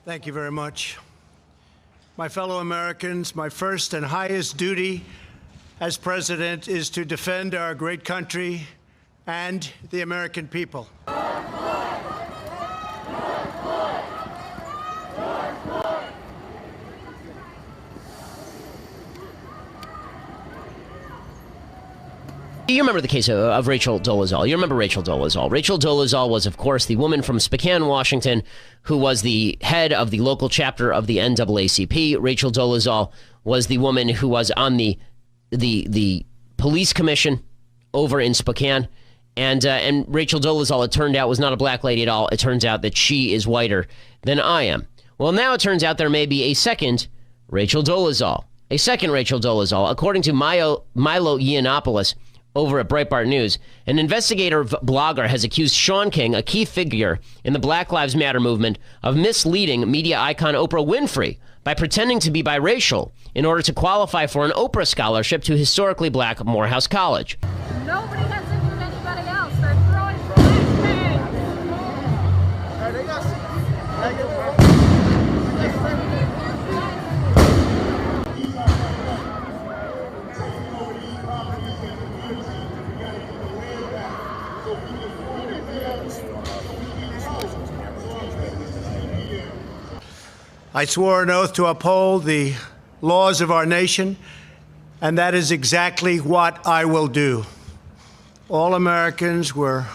Thank you very much. My fellow Americans, my first and highest duty as president is to defend our great country and the American people. You remember the case of Rachel Dolezal. You remember Rachel Dolezal. Rachel Dolezal was, of course, the woman from Spokane, Washington, who was the head of the local chapter of the NAACP. Rachel Dolezal was the woman who was on the police commission over in Spokane. And Rachel Dolezal, it turned out, was not a black lady at all. It turns out that she is whiter than I am. Well, now it turns out there may be a second Rachel Dolezal. A second Rachel Dolezal. According to Milo Yiannopoulos, over at Breitbart News, an investigative blogger has accused Shaun King, a key figure in the Black Lives Matter movement, of misleading media icon Oprah Winfrey by pretending to be biracial in order to qualify for an Oprah scholarship to historically black Morehouse College. Nobody has injured anybody else. They're throwing flashbangs. I swore an oath to uphold the laws of our nation, and that is exactly what I will do. All Americans were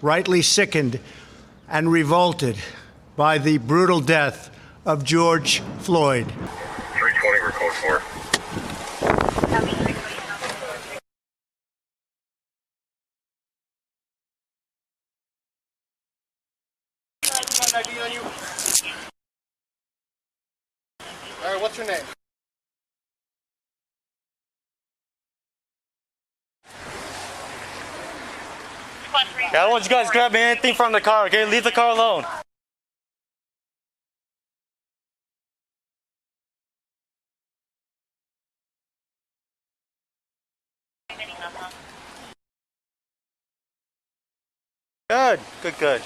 rightly sickened and revolted by the brutal death of George Floyd. 320, we're code 4. All right, what's your name? I don't want you guys grabbing anything from the car, okay? Leave the car alone. Good, good, good.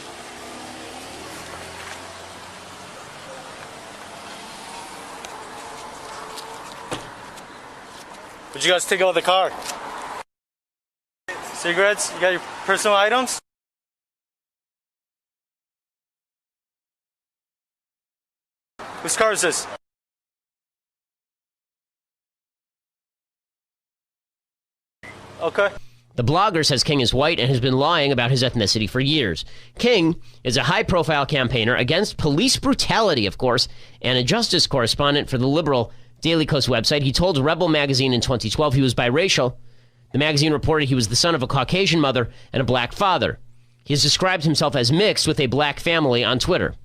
Would you guys take out the car? Cigarettes? You got your personal items? Whose car is this? Okay. The blogger says King is white and has been lying about his ethnicity for years. King is a high-profile campaigner against police brutality, of course, and a justice correspondent for the liberal Daily Kos website. He told Rebel magazine in 2012 he was biracial. The magazine reported he was the son of a Caucasian mother and a black father. He has described himself as mixed with a black family on Twitter.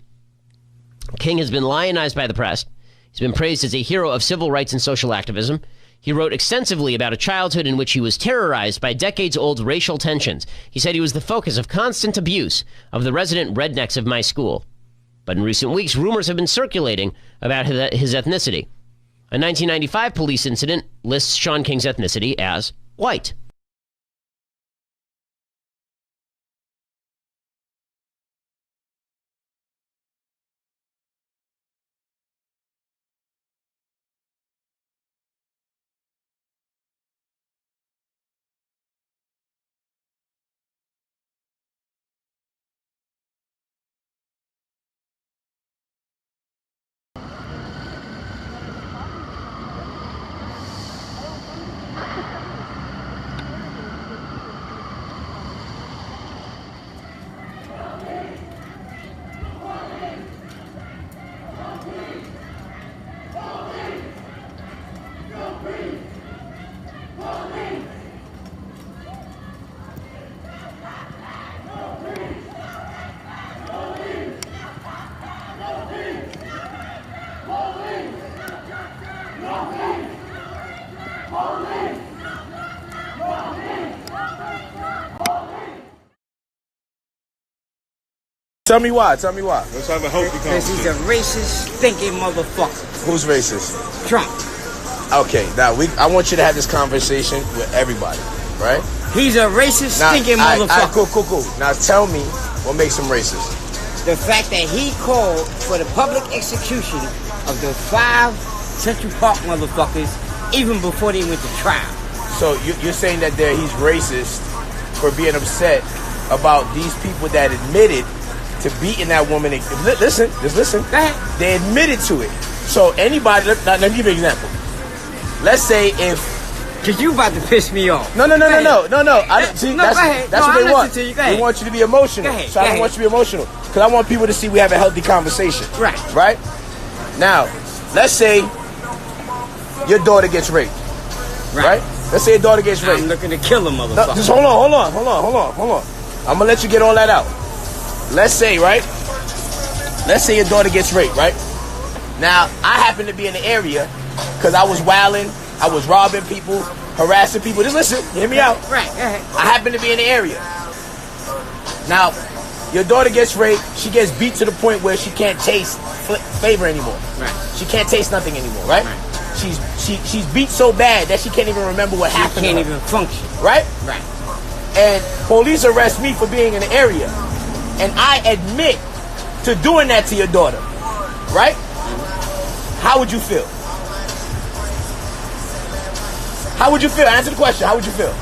King has been lionized by the press. He's been praised as a hero of civil rights and social activism. He wrote extensively about a childhood in which he was terrorized by decades-old racial tensions. He said he was the focus of constant abuse of the resident rednecks of my school. But in recent weeks, rumors have been circulating about his ethnicity. A 1995 police incident lists Shaun King's ethnicity as white. Tell me why. Tell me why. Let's have a healthy Because he's a racist, thinking motherfucker. Who's racist? Trump. Okay, now I want you to have this conversation with everybody, right? He's a racist, Now, thinking motherfucker. cool. Now tell me what makes him racist. the fact that he called for the public execution of the 5 Central Park motherfuckers even before they went to trial. So you're saying that he's racist for being upset about these people that admitted to beating that woman. Listen, just listen. Go ahead. They admitted to it. So anybody, let me give you an example. Let's say if... Because you about to piss me off. No. I don't, see, no, go ahead. That's what they want. To you. They want you to be emotional. Go ahead. So I don't want you to be emotional. Because I want people to see we have a healthy conversation. Right. Right? Now, let's say your daughter gets raped. Right? Let's say your daughter gets raped. I'm looking to kill a motherfucker. No, just hold on. I'm going to let you get all that out. Let's say, right? Let's say your daughter gets raped, right? Now, I happen to be in the area because I was wilding, I was robbing people, harassing people. Just listen, hear me out. Right, go ahead. I happen to be in the area. Now, your daughter gets raped, she gets beat to the point where she can't taste flavor anymore. Right. She can't taste nothing anymore, right? She's beat so bad that she can't even remember what happened. She can't even function. Right? Right. And police arrest me for being in the area. And I admit to doing that to your daughter. Right? How would you feel? How would you feel? Answer the question. How would you feel?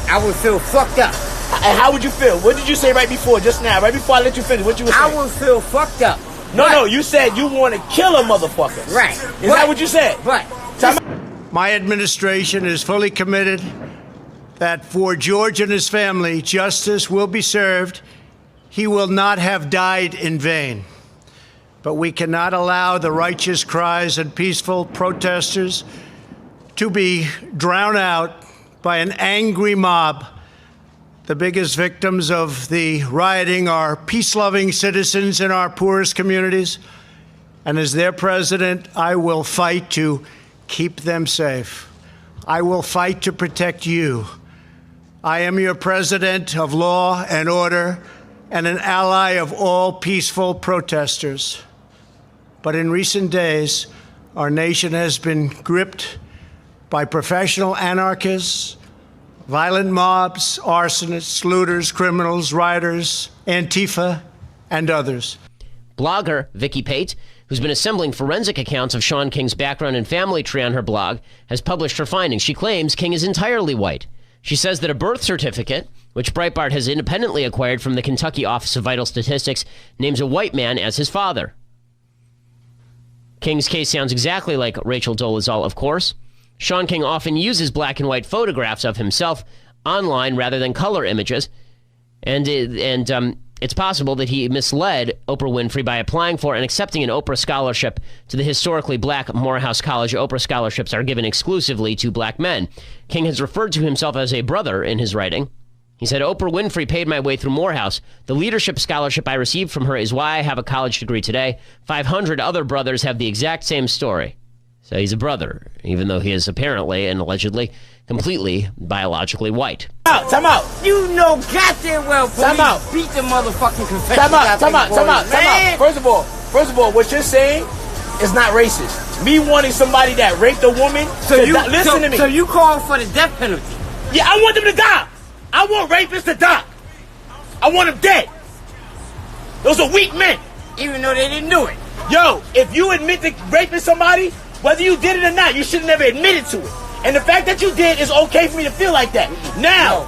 I would feel fucked up. And how would you feel? What did you say right before, just now? Right before I let you finish, what you were saying? I would feel fucked up. No, you said you want to kill a motherfucker. Right. Is that what you said? Right. My administration is fully committed that for George and his family, justice will be served. He will not have died in vain. But we cannot allow the righteous cries and peaceful protesters to be drowned out by an angry mob. The biggest victims of the rioting are peace-loving citizens in our poorest communities. And as their president, I will fight to keep them safe. I will fight to protect you. I am your president of law and order and an ally of all peaceful protesters. But in recent days, our nation has been gripped by professional anarchists, violent mobs, arsonists, looters, criminals, rioters, Antifa, and others. Blogger Vicky Pate, who's been assembling forensic accounts of Shaun King's background and family tree on her blog, has published her findings. She claims King is entirely white. She says that a birth certificate, which Breitbart has independently acquired from the Kentucky Office of Vital Statistics, names a white man as his father. King's case sounds exactly like Rachel Dolezal, of course. Shaun King often uses black and white photographs of himself online rather than color images, and it's possible that he misled Oprah Winfrey by applying for and accepting an Oprah scholarship to the historically black Morehouse College. Oprah scholarships are given exclusively to black men. King has referred to himself as a brother in his writing. He said, Oprah Winfrey paid my way through Morehouse. The leadership scholarship I received from her is why I have a college degree today. 500 other brothers have the exact same story. So he's a brother, even though he is apparently and allegedly completely biologically white. Time out. You know goddamn well police beat the motherfucking confession. Time out. First of all, what you're saying is not racist. Me wanting somebody that raped a woman listen to me. So you call for the death penalty? Yeah, I want them to die. I want rapists to die. I want them dead. Those are weak men. Even though they didn't do it. Yo, if you admit to raping somebody, whether you did it or not, you should have never admitted to it. And the fact that you did is okay for me to feel like that. Now,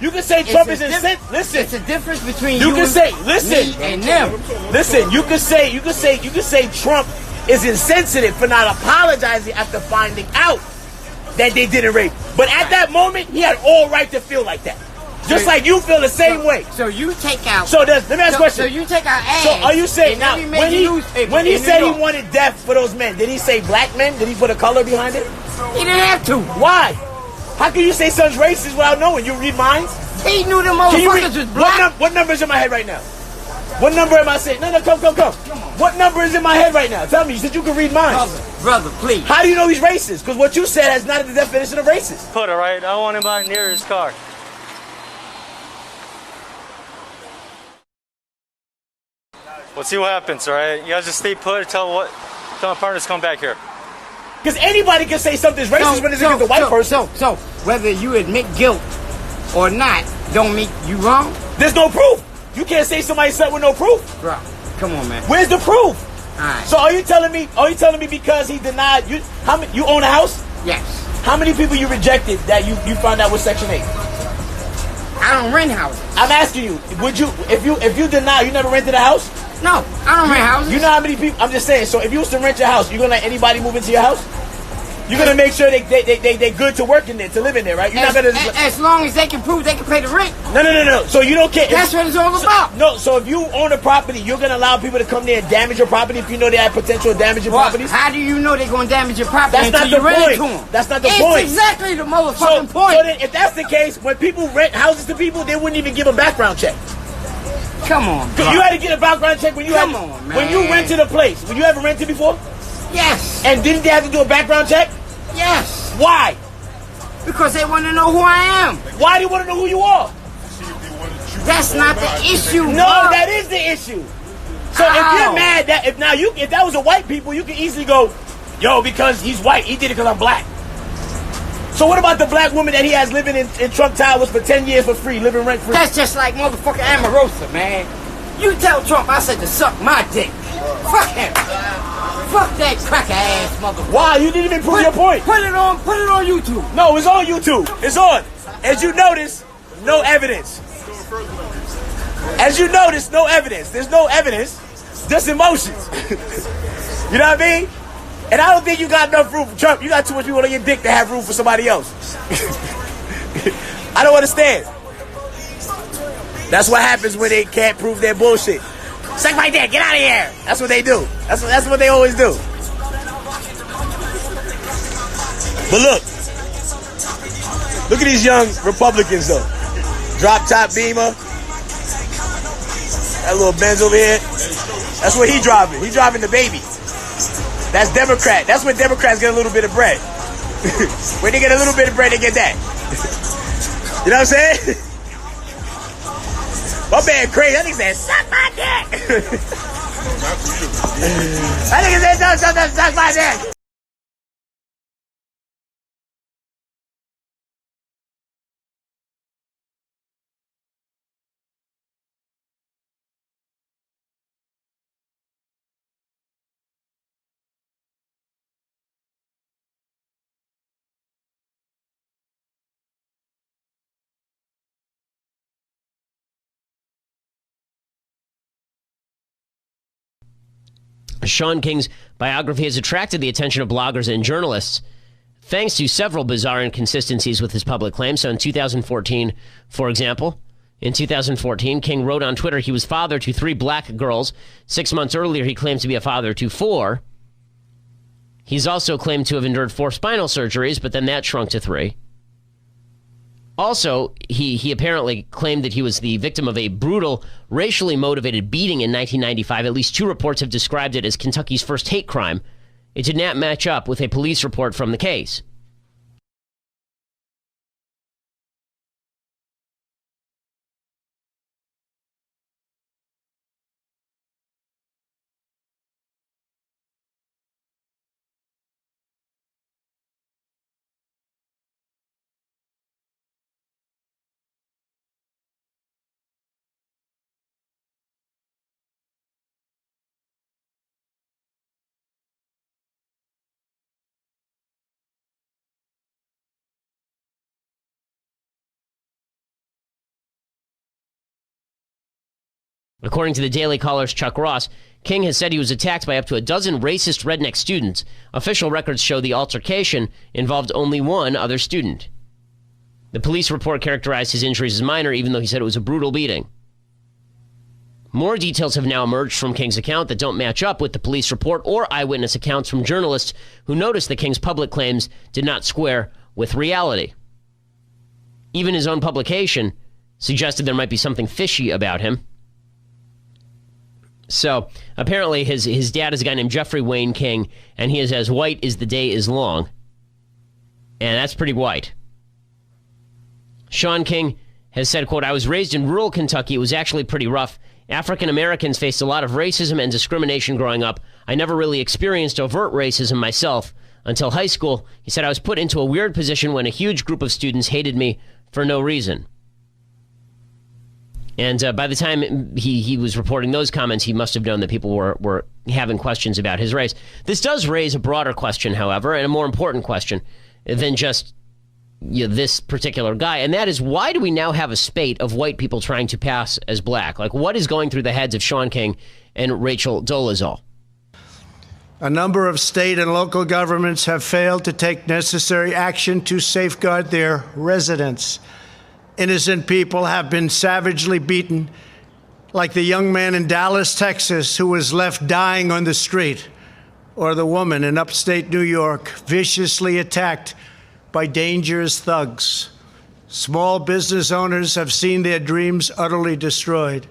you can say Trump is insensitive. Listen, it's a difference between you can say, me and them. Listen, you can say Trump is insensitive for not apologizing after finding out that they didn't rape. But at that moment, he had all right to feel like that. Just like you feel the same way. So you take out. Let me ask a question. So you take out ass. So are you saying now when he said he wanted death for those men? Did he say black men? Did he put a color behind it? He didn't have to. Why? How can you say something's racist without knowing? You read minds? He knew them motherfuckers was black. What number is in my head right now? What number am I saying? No, come. What number is in my head right now? Tell me. You said you can read minds. Brother, please. How do you know he's racist? Because what you said has not the definition of racist. Put it right. I don't want anybody near his car. We'll see what happens, all right? You guys just stay put. Tell my partners to come back here. Because anybody can say something's racist when it's against a white person. So, whether you admit guilt or not, don't make you wrong? There's no proof. You can't say somebody slept with no proof. Bro, come on, man. Where's the proof? Alright. So are you telling me because he denied you, how many, you own a house? Yes. How many people you rejected that you found out was Section 8? I don't rent houses. I'm asking you, would you, if you deny, you never rented a house? No, I don't rent houses. You know how many people, I'm just saying, so if you was to rent your house, you gonna let anybody move into your house? You're gonna make sure they good to work in there, to live in there, right? You're not gonna as long as they can prove they can pay the rent. No. So you don't care. That's what it's all about. No, so if you own a property, you're gonna allow people to come there and damage your property if you know they have potential damage your properties? How do you know they're gonna damage your property That's until not the you rent it point. to them? That's not the It's point. exactly the motherfucking point. So then, if that's the case, when people rent houses to people, they wouldn't even give a background check. Come on, bro. You had to get a background check when you Come on, man. when you rented a place. When you ever rented before? Yes. And didn't they have to do a background check? Yes. Why? Because they want to know who I am. Why do you want to know who you are? That's not the issue. No, bro. that is the issue. So if you're mad that if that was a white people, you can easily go, yo, because he's white, he did it because I'm black. So what about the black woman that he has living in Trump Towers for 10 years for free, living rent free? That's just like motherfucking Amorosa, man. You tell Trump I said to suck my dick. Fuck him. Fuck that cracker ass motherfucker. Why? You didn't even prove your point. Put it on YouTube. No, it's on YouTube. It's on. As you notice, no evidence. As you notice, no evidence. There's no evidence, just emotions. You know what I mean? And I don't think you got enough room for Trump. You got too much people on your dick to have room for somebody else. I don't understand. That's what happens when they can't prove their bullshit. Suck my dick, get out of here. That's what they do. That's what they always do. But look at these young Republicans though. Drop top Beamer. That little Benz over here. That's what he driving. He driving the baby. That's Democrat. That's when Democrats get a little bit of bread. When they get a little bit of bread, they get that. You know what I'm saying? My man crazy. That nigga said, suck my dick. That nigga said, suck my dick. Shaun King's biography has attracted the attention of bloggers and journalists thanks to several bizarre inconsistencies with his public claims. So in 2014, for example, King wrote on Twitter he was father to 3 black girls. 6 months earlier, he claimed to be a father to 4. He's also claimed to have endured 4 spinal surgeries, but then that shrunk to 3. Also, he apparently claimed that he was the victim of a brutal, racially motivated beating in 1995. At least 2 reports have described it as Kentucky's first hate crime. It did not match up with a police report from the case. According to the Daily Caller's Chuck Ross, King has said he was attacked by up to a dozen racist redneck students. Official records show the altercation involved only 1 other student. The police report characterized his injuries as minor, even though he said it was a brutal beating. More details have now emerged from King's account that don't match up with the police report or eyewitness accounts from journalists who noticed that King's public claims did not square with reality. Even his own publication suggested there might be something fishy about him. So, apparently his dad is a guy named Jeffrey Wayne King, and he is as white as the day is long. And that's pretty white. Shaun King has said, quote, I was raised in rural Kentucky. It was actually pretty rough. African Americans faced a lot of racism and discrimination growing up. I never really experienced overt racism myself until high school. He said, I was put into a weird position when a huge group of students hated me for no reason. And by the time he was reporting those comments, he must have known that people were having questions about his race. This does raise a broader question, however, and a more important question than just this particular guy. And that is, why do we now have a spate of white people trying to pass as black? Like, what is going through the heads of Shaun King and Rachel Dolezal? A number of state and local governments have failed to take necessary action to safeguard their residents. Innocent people have been savagely beaten, like the young man in Dallas, Texas, who was left dying on the street, or the woman in upstate New York, viciously attacked by dangerous thugs. Small business owners have seen their dreams utterly destroyed.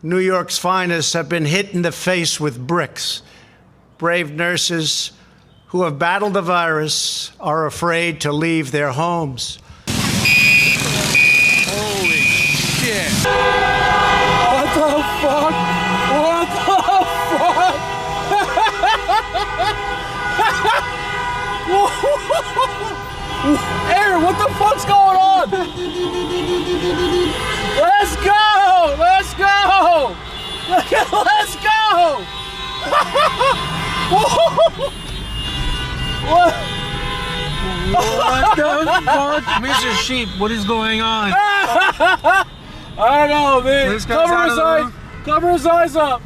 New York's finest have been hit in the face with bricks. Brave nurses who have battled the virus are afraid to leave their homes. Holy shit. What the fuck? What the fuck? Aaron, what the fuck's going on? Let's go! Let's go! Let's go! What? What the fuck? Mr. Sheep, what is going on? I don't know, man. Cover his eyes up.